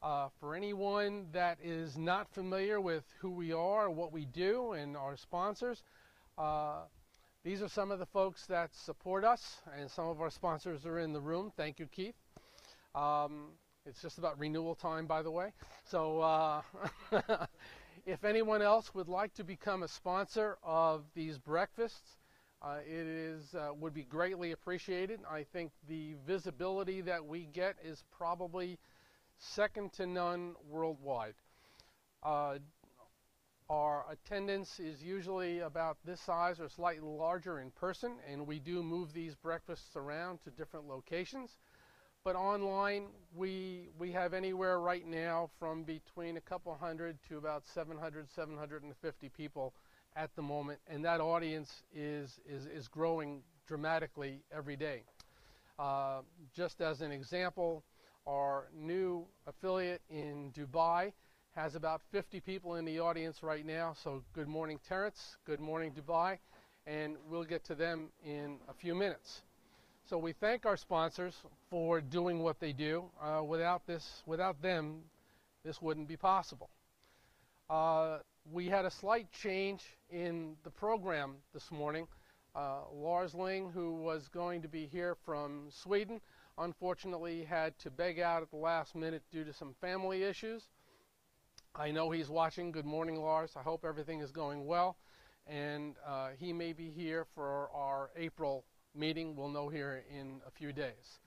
For anyone that is not familiar with who we are, what we do, and our sponsors, these are some of the folks that support us, and some of our sponsors are in the room. Thank you, Keith. It's just about renewal time, by the way. So if anyone else would like to become a sponsor of these breakfasts, would be greatly appreciated. I think the visibility that we get is probably second to none worldwide. Our attendance is usually about this size or slightly larger in person, and we do move these breakfasts around to different locations. But online, we have anywhere right now from between a couple hundred to about 700, 750 people at the moment, and that audience is growing dramatically every day. Just as an example, our new affiliate in Dubai has about 50 people in the audience right now. So good morning, Terrence. Good morning, Dubai. And we'll get to them in a few minutes. So we thank our sponsors for doing what they do. Without them, this wouldn't be possible. We had a slight change in the program this morning. Lars Ling, who was going to be here from Sweden, unfortunately had to beg out at the last minute due to some family issues. I know he's watching. Good morning, Lars. I hope everything is going well. And he may be here for our April meeting. We'll know here in a few days.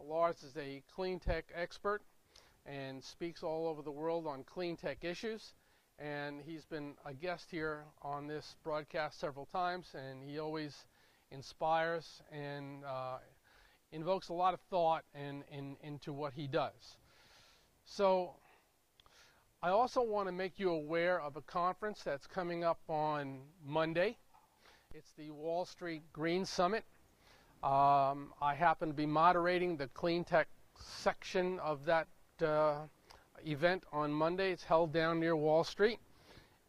Lars is a clean tech expert and speaks all over the world on clean tech issues. And he's been a guest here on this broadcast several times, and he always inspires and invokes a lot of thought into what he does. So I also want to make you aware of a conference that's coming up on Monday. It's the Wall Street Green Summit. I happen to be moderating the clean tech section of that event on Monday. It's held down near Wall Street,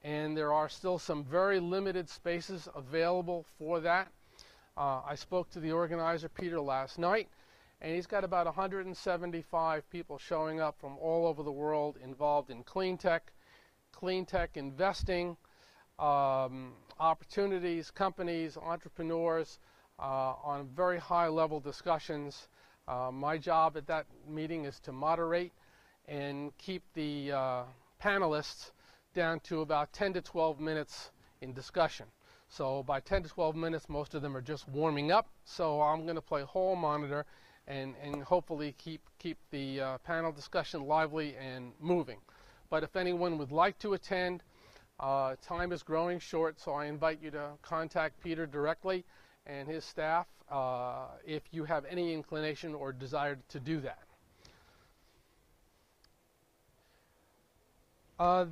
and there are still some very limited spaces available for that. I spoke to the organizer, Peter, last night, and he's got about 175 people showing up from all over the world involved in clean tech investing, opportunities, companies, entrepreneurs, on very high level discussions. My job at that meeting is to moderate and keep the panelists down to about 10 to 12 minutes in discussion. So by 10 to 12 minutes, most of them are just warming up. So I'm going to play hall monitor and hopefully keep the panel discussion lively and moving. But if anyone would like to attend, time is growing short, so I invite you to contact Peter directly and his staff if you have any inclination or desire to do that.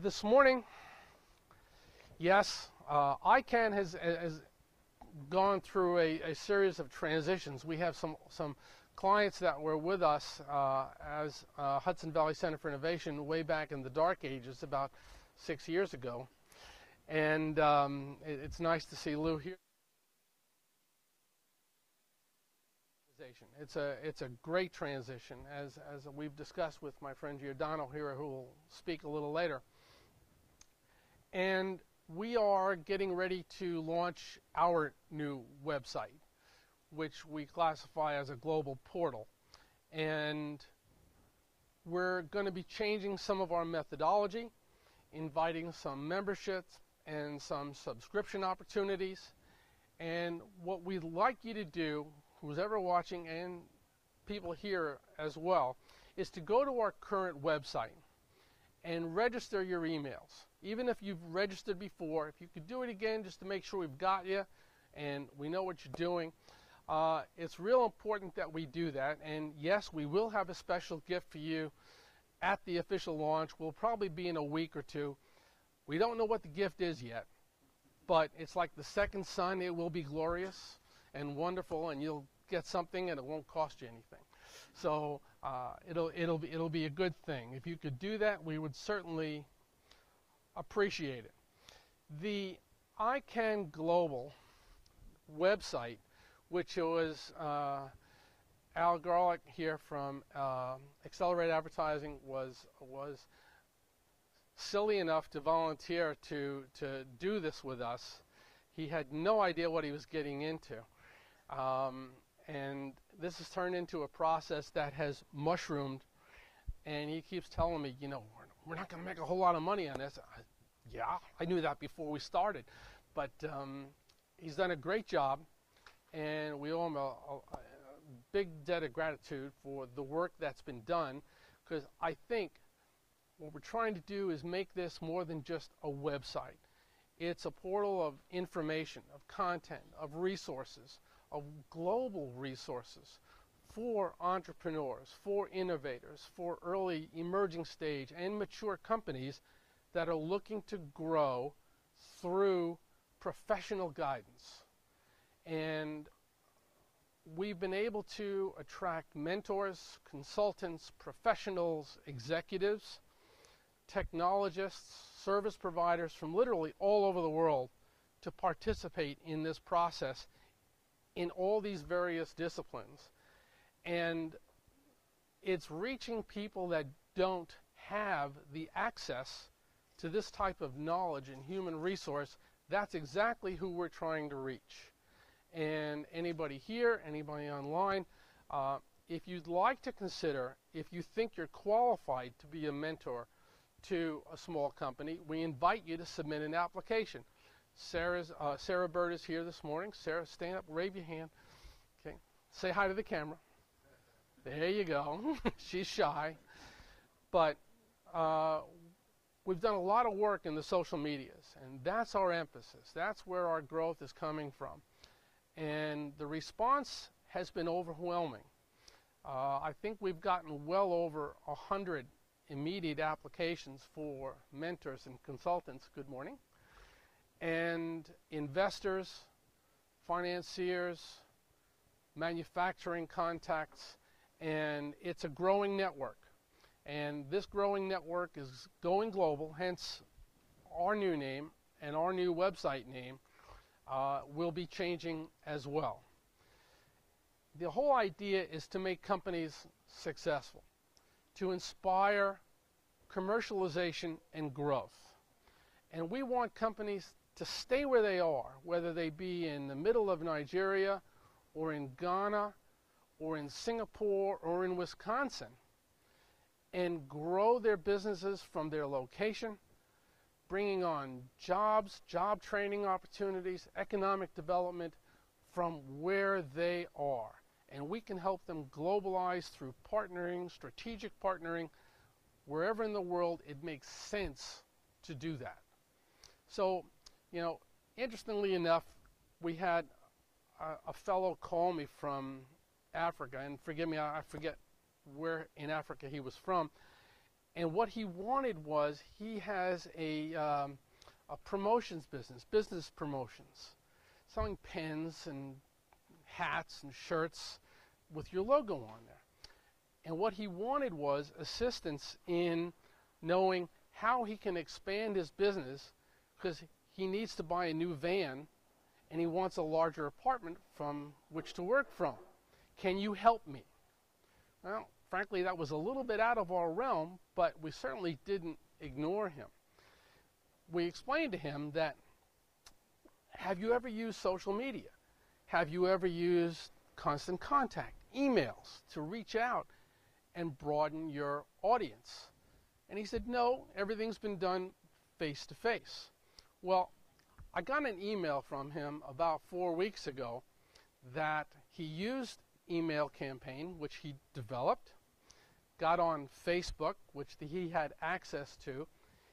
This morning, yes, iCAN has gone through a series of transitions. We have some clients that were with us as Hudson Valley Center for Innovation way back in the dark ages, about 6 years ago. And it's nice to see Lou here. It's a great transition, as we've discussed with my friend Giordano here, who will speak a little later. And we are getting ready to launch our new website, which we classify as a global portal. And we're going to be changing some of our methodology, inviting some memberships and some subscription opportunities. And what we'd like you to do, who's ever watching and people here as well, is to go to our current website and register your emails. Even if you've registered before, if you could do it again just to make sure we've got you and we know what you're doing. It's real important that we do that. And yes, we will have a special gift for you at the official launch. Will probably be in a week or two. We don't know what the gift is yet, but it's like the second son. It will be glorious and wonderful, and you'll get something and it won't cost you anything. So it'll be a good thing. If you could do that, we would certainly appreciate it. The iCAN-Global website, which was Al Garlick here from Accelerator Advertising was silly enough to volunteer to do this with us. He had no idea what he was getting into. And this has turned into a process that has mushroomed, and he keeps telling me, you know, we're not going to make a whole lot of money on this. Yeah, I knew that before we started, but he's done a great job, and we owe him a big debt of gratitude for the work that's been done, because I think what we're trying to do is make this more than just a website. It's a portal of information, of content, of resources, of global resources for entrepreneurs, for innovators, for early emerging stage and mature companies that are looking to grow through professional guidance. And we've been able to attract mentors, consultants, professionals, executives, technologists, service providers from literally all over the world to participate in this process in all these various disciplines. And it's reaching people that don't have the access to this type of knowledge and human resource. That's exactly who we're trying to reach. And anybody here, anybody online, if you'd like to consider, if you think you're qualified to be a mentor to a small company, we invite you to submit an application. Sarah Bird is here this morning. Sarah, stand up, wave your hand. Okay, say hi to the camera. There you go. She's shy. But we've done a lot of work in the social medias, and that's our emphasis. That's where our growth is coming from. And the response has been overwhelming. I think we've gotten well over 100 immediate applications for mentors and consultants. Good morning. And investors, financiers, manufacturing contacts, and it's a growing network. And this growing network is going global, hence our new name and our new website name will be changing as well. The whole idea is to make companies successful, to inspire commercialization and growth. And we want companies to stay where they are, whether they be in the middle of Nigeria or in Ghana or in Singapore or in Wisconsin, and grow their businesses from their location, bringing on jobs, job training opportunities, economic development from where they are. And we can help them globalize through partnering, strategic partnering, wherever in the world it makes sense to do that. So, you know, interestingly enough, we had a fellow call me from Africa, and forgive me, I forget where in Africa he was from, and what he wanted was, he has a promotions business promotions, selling pens and hats and shirts with your logo on there. And what he wanted was assistance in knowing how he can expand his business, because he needs to buy a new van and he wants a larger apartment from which to work from. Can you help me? Well, frankly, that was a little bit out of our realm, but we certainly didn't ignore him. We explained to him that, have you ever used social media? Have you ever used constant contact, emails, to reach out and broaden your audience? And he said, no, everything's been done face to face. Well, I got an email from him about 4 weeks ago that he used email campaign, which he developed, got on Facebook, which he had access to.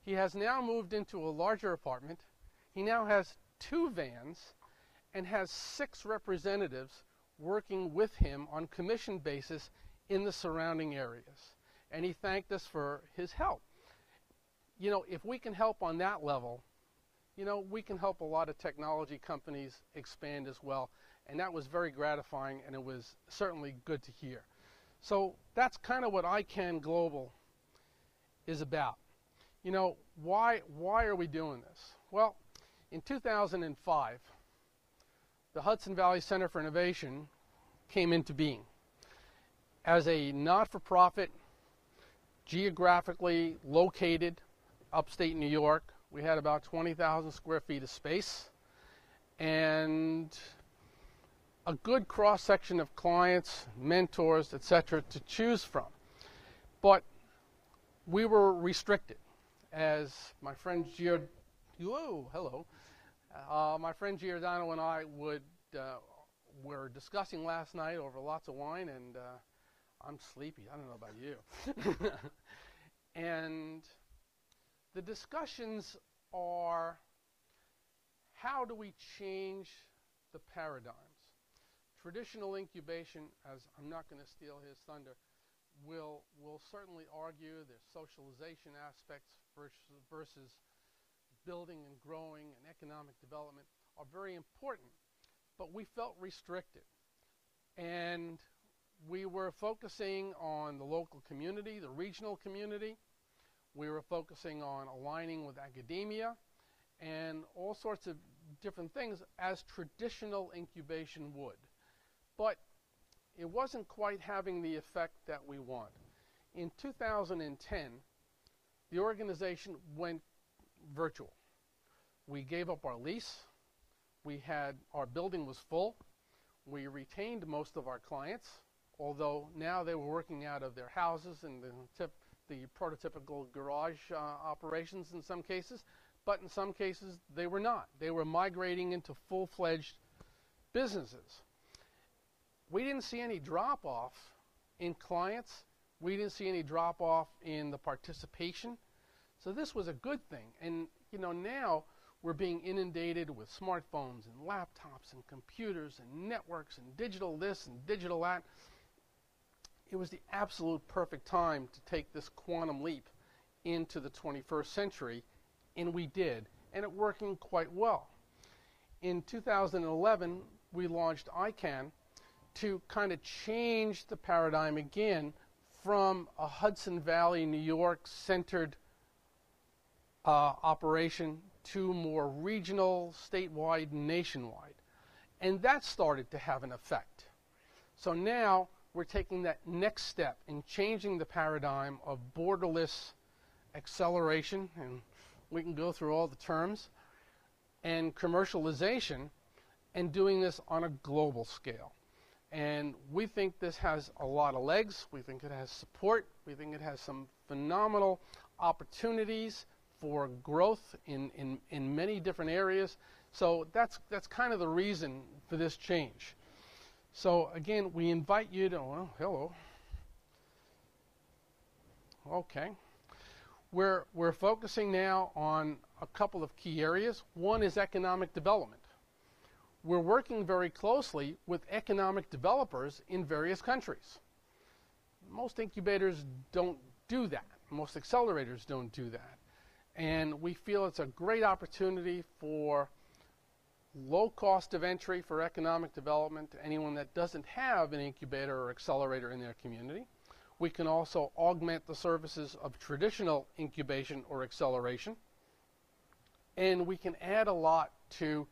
He has now moved into a larger apartment. He now has 2 vans and has 6 representatives working with him on commission basis in the surrounding areas. And he thanked us for his help. You know, if we can help on that level, you know, we can help a lot of technology companies expand as well. And that was very gratifying, and it was certainly good to hear. So that's kind of what iCAN-Global is about. You know, why are we doing this? Well, in 2005, the Hudson Valley Center for Innovation came into being. As a not-for-profit, geographically located upstate New York, we had about 20,000 square feet of space and a good cross-section of clients, mentors, etc. to choose from. But we were restricted. As my friend my friend Giordano and I were discussing last night over lots of wine, and I'm sleepy. I don't know about you. And the discussions are, how do we change the paradigms? Traditional incubation, as I'm not going to steal his thunder, will certainly argue there's socialization aspects versus building and growing and economic development are very important, but we felt restricted. And we were focusing on the local community, the regional community. We were focusing on aligning with academia and all sorts of different things as traditional incubation would. But it wasn't quite having the effect that we want. In 2010, the organization went virtual. We gave up our lease. Our building was full. We retained most of our clients, although now they were working out of their houses and the prototypical garage operations in some cases, but in some cases they were not. They were migrating into full-fledged businesses. We didn't see any drop-off in clients. We didn't see any drop-off in the participation. So this was a good thing. And now we're being inundated with smartphones and laptops and computers and networks and digital this and digital that. It was the absolute perfect time to take this quantum leap into the 21st century, and we did, and it working quite well. In 2011, we launched iCAN to kind of change the paradigm again from a Hudson Valley, New York centered operation to more regional, statewide, nationwide. And that started to have an effect. So now we're taking that next step in changing the paradigm of borderless acceleration, and we can go through all the terms, and commercialization, and doing this on a global scale. And we think this has a lot of legs. We think it has support. We think it has some phenomenal opportunities for growth in many different areas. So that's kind of the reason for this change. So again, we invite you to, well, hello. Okay. We're focusing now on a couple of key areas. One is economic development. We're working very closely with economic developers in various countries. Most incubators don't do that. Most accelerators don't do that. And we feel it's a great opportunity for low cost of entry for economic development to anyone that doesn't have an incubator or accelerator in their community. We can also augment the services of traditional incubation or acceleration. And we can add a lot to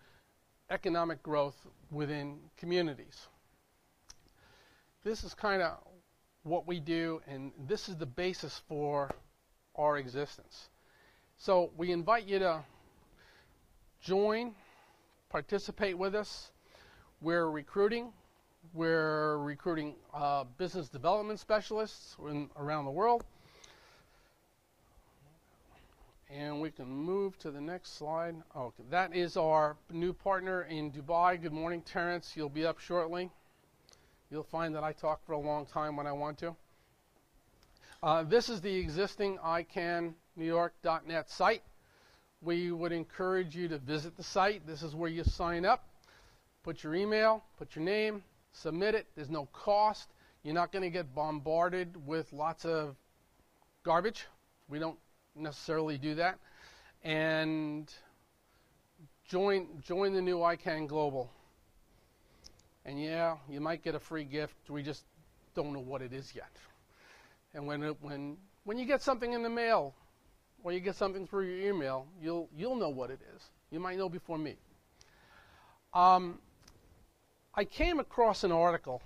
economic growth within communities. This is kind of what we do, and this is the basis for our existence. So we invite you to join, participate with us. We're recruiting business development specialists around the world. And we can move to the next slide. Okay, that is our new partner in Dubai. Good morning, Terrence. You'll be up shortly. You'll find that I talk for a long time when I want to. This is the existing iCAN-NewYork.net site. We would encourage you to visit the site. This is where you sign up, put your email, put your name, submit it. There's no cost. You're not going to get bombarded with lots of garbage. We don't necessarily do that. And join the new iCAN-Global. And yeah, you might get a free gift. We just don't know what it is yet. And when you get something in the mail, or you get something through your email, you'll know what it is. You might know before me. I came across an article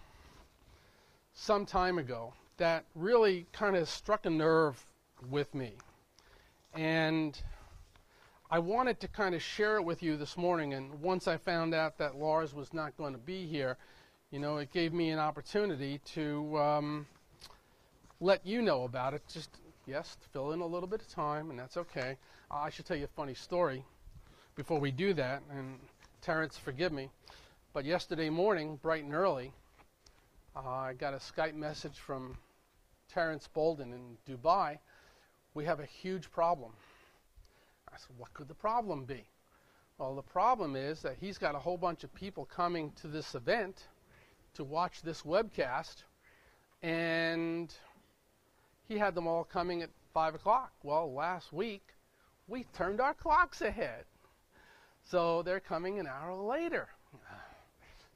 some time ago that really kind of struck a nerve with me. And I wanted to kind of share it with you this morning, and once I found out that Lars was not going to be here, you know, it gave me an opportunity to let you know about it. Just, yes, fill in a little bit of time, and that's okay. I should tell you a funny story before we do that, and Terrence, forgive me, but yesterday morning, bright and early, I got a Skype message from Terrence Bolden in Dubai. We have a huge problem. I said, what could the problem be? Well, the problem is that he's got a whole bunch of people coming to this event to watch this webcast, and he had them all coming at 5 o'clock. Well, last week, we turned our clocks ahead. So they're coming an hour later.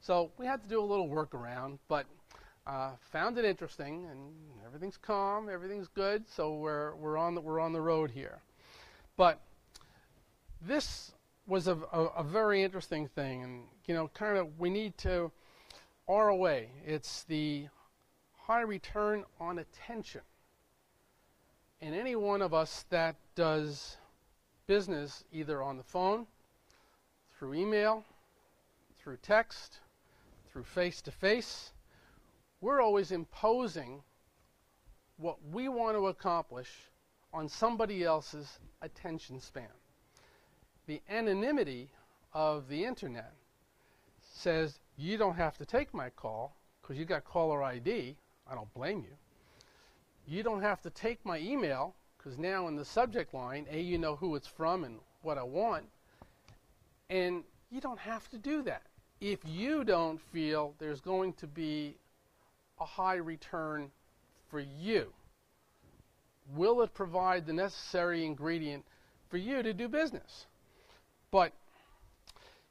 So we had to do a little workaround, but found it interesting, and everything's calm, everything's good, so we're on the road here. But this was a very interesting thing, and you know, kind of we need to ROA. It's the high return on attention. And any one of us that does business either on the phone, through email, through text, through face-to-face, we're always imposing what we want to accomplish on somebody else's attention span. The anonymity of the internet says you don't have to take my call because you got caller ID. I don't blame you. You don't have to take my email because now in the subject line, A, you know who it's from and what I want, and you don't have to do that if you don't feel there's going to be a high return for you. Will it provide the necessary ingredient for you to do business? But,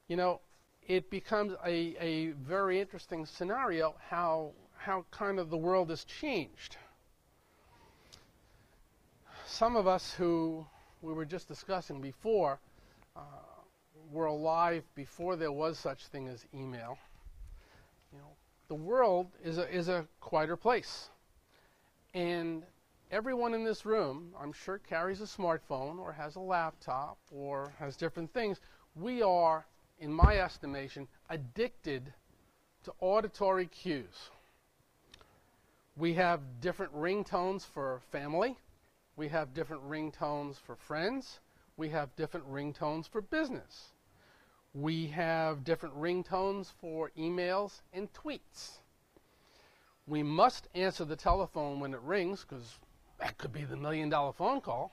you know, it becomes a very interesting scenario how kind of the world has changed. Some of us who we were just discussing before were alive before there was such thing as email. You know, the world is a quieter place. And everyone in this room, I'm sure, carries a smartphone or has a laptop or has different things. We are, in my estimation, addicted to auditory cues. We have different ringtones for family. We have different ringtones for friends. We have different ringtones for business. We have different ringtones for emails and tweets. We must answer the telephone when it rings because that could be the $1 million phone call.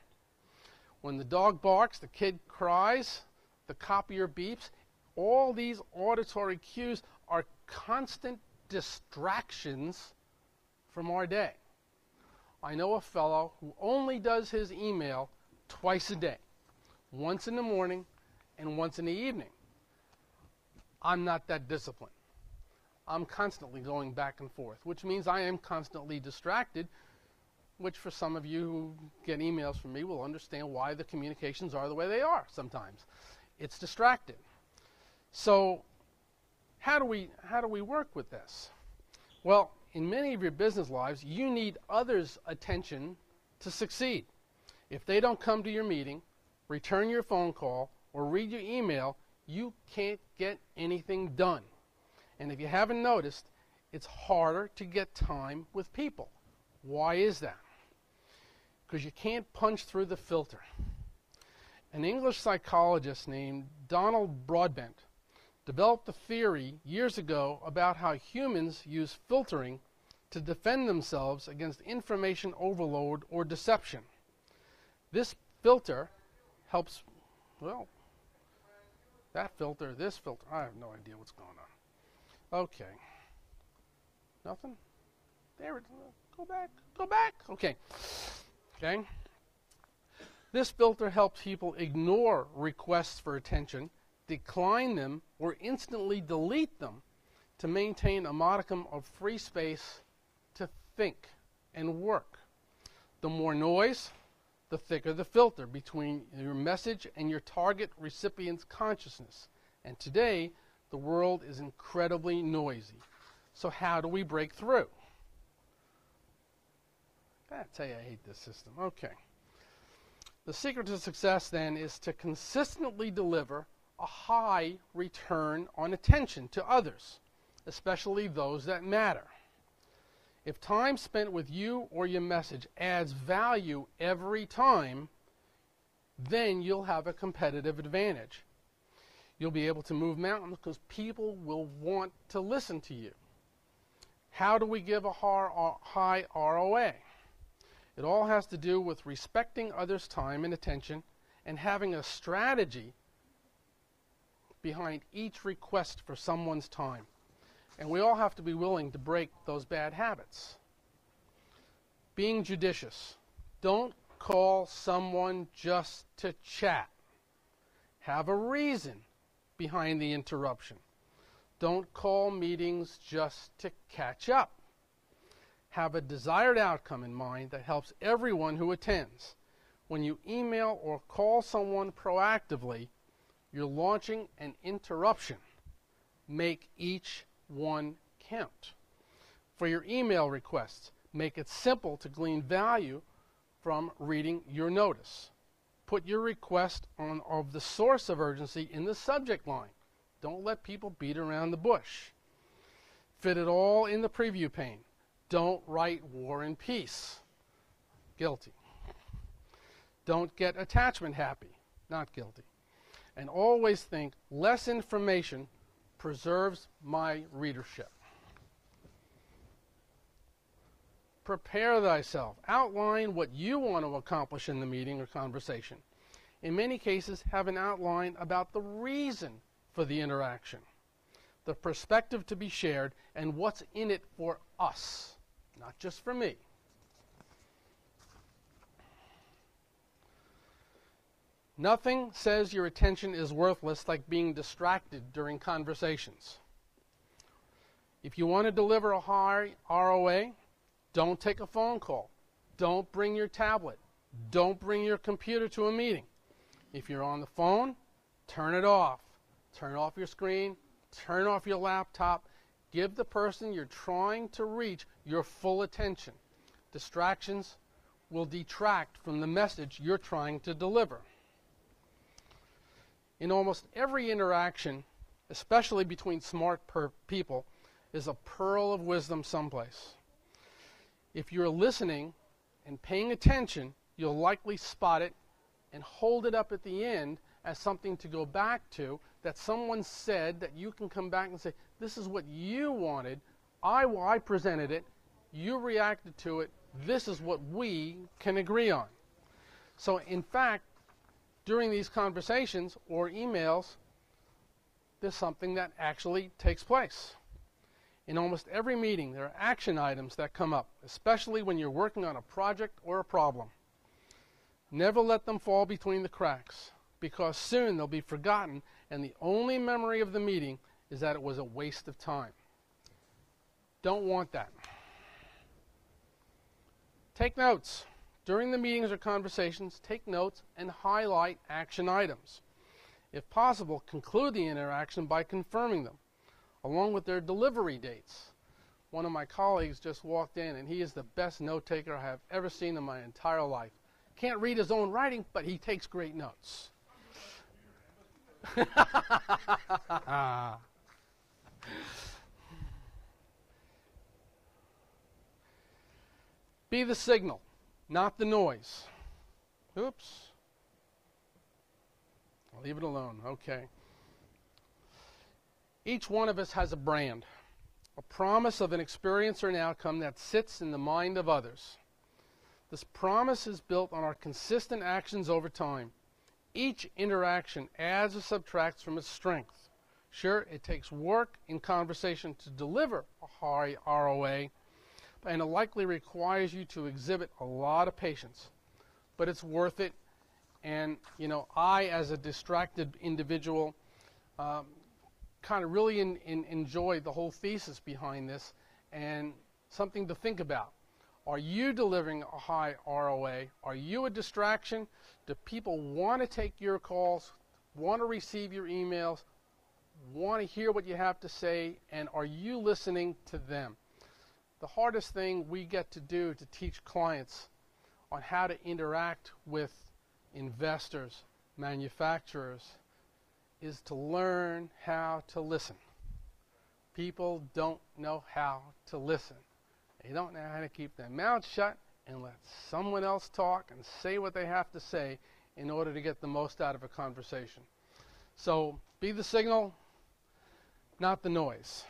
When the dog barks, the kid cries, the copier beeps. All these auditory cues are constant distractions from our day. I know a fellow who only does his email twice a day, once in the morning and once in the evening. I'm not that disciplined. I'm constantly going back and forth, which means I am constantly distracted, which for some of you who get emails from me will understand why the communications are the way they are sometimes. It's distracted. So how do we work with this? Well, in many of your business lives, you need others' attention to succeed. If they don't come to your meeting, return your phone call, or read your email, you can't get anything done. And if you haven't noticed, it's harder to get time with people. Why is that? Because you can't punch through the filter. An English psychologist named Donald Broadbent developed a theory years ago about how humans use filtering to defend themselves against information overload or deception. This filter helps, well, that filter, this filter, I have no idea what's going on. Okay. Nothing? There it is. Go back. Okay. Okay. This filter helps people ignore requests for attention, decline them, or instantly delete them to maintain a modicum of free space to think and work. The more noise, the thicker the filter between your message and your target recipient's consciousness. And today, the world is incredibly noisy. So how do we break through? I tell you, I hate this system. Okay. The secret to success then is to consistently deliver a high return on attention to others, especially those that matter. If time spent with you or your message adds value every time, then you'll have a competitive advantage. You'll be able to move mountains because people will want to listen to you. How do we give a high ROA? It all has to do with respecting others' time and attention and having a strategy behind each request for someone's time. And we all have to be willing to break those bad habits. Being judicious. Don't call someone just to chat. Have a reason behind the interruption. Don't call meetings just to catch up. Have a desired outcome in mind that helps everyone who attends. When you email or call someone proactively, you're launching an interruption. Make each one count. For your email requests, make it simple to glean value from reading your notice. Put your request of the source of urgency in the subject line. Don't let people beat around the bush. Fit it all in the preview pane. Don't write War and Peace. Guilty. Don't get attachment happy. Not guilty. And always think less information preserves my readership. Prepare thyself. Outline what you want to accomplish in the meeting or conversation. In many cases, have an outline about the reason for the interaction, the perspective to be shared, and what's in it for us, not just for me. Nothing says your attention is worthless like being distracted during conversations. If you want to deliver a high ROA, don't take a phone call. Don't bring your tablet. Don't bring your computer to a meeting. If you're on the phone, turn it off. Turn off your screen. Turn off your laptop. Give the person you're trying to reach your full attention. Distractions will detract from the message you're trying to deliver. In almost every interaction, especially between smart people, is a pearl of wisdom someplace. If you're listening and paying attention, you'll likely spot it and hold it up at the end as something to go back to that someone said that you can come back and say, this is what you wanted, I presented it, you reacted to it, this is what we can agree on. So in fact, during these conversations or emails, there's something that actually takes place. In almost every meeting, there are action items that come up, especially when you're working on a project or a problem. Never let them fall between the cracks, because soon they'll be forgotten, and the only memory of the meeting is that it was a waste of time. Don't want that. Take notes. During the meetings or conversations, take notes and highlight action items. If possible, conclude the interaction by confirming them, along with their delivery dates. One of my colleagues just walked in, and he is the best note-taker I have ever seen in my entire life. Can't read his own writing, but he takes great notes. Be the signal, not the noise. Oops. I'll leave it alone. Okay. Each one of us has a brand, a promise of an experience or an outcome that sits in the mind of others. This promise is built on our consistent actions over time. Each interaction adds or subtracts from its strength. Sure, it takes work in conversation to deliver a high ROA, and it likely requires you to exhibit a lot of patience. But it's worth it, and I, as a distracted individual, kind of really enjoyed the whole thesis behind this, and something to think about. Are you delivering a high ROA? Are you a distraction? Do people want to take your calls, want to receive your emails, want to hear what you have to say, and are you listening to them? the hardest thing we get to do to teach clients on how to interact with investors, manufacturers, is to learn how to listen. People don't know how to listen. They don't know how to keep their mouths shut and let someone else talk and say what they have to say in order to get the most out of a conversation. So be the signal, not the noise.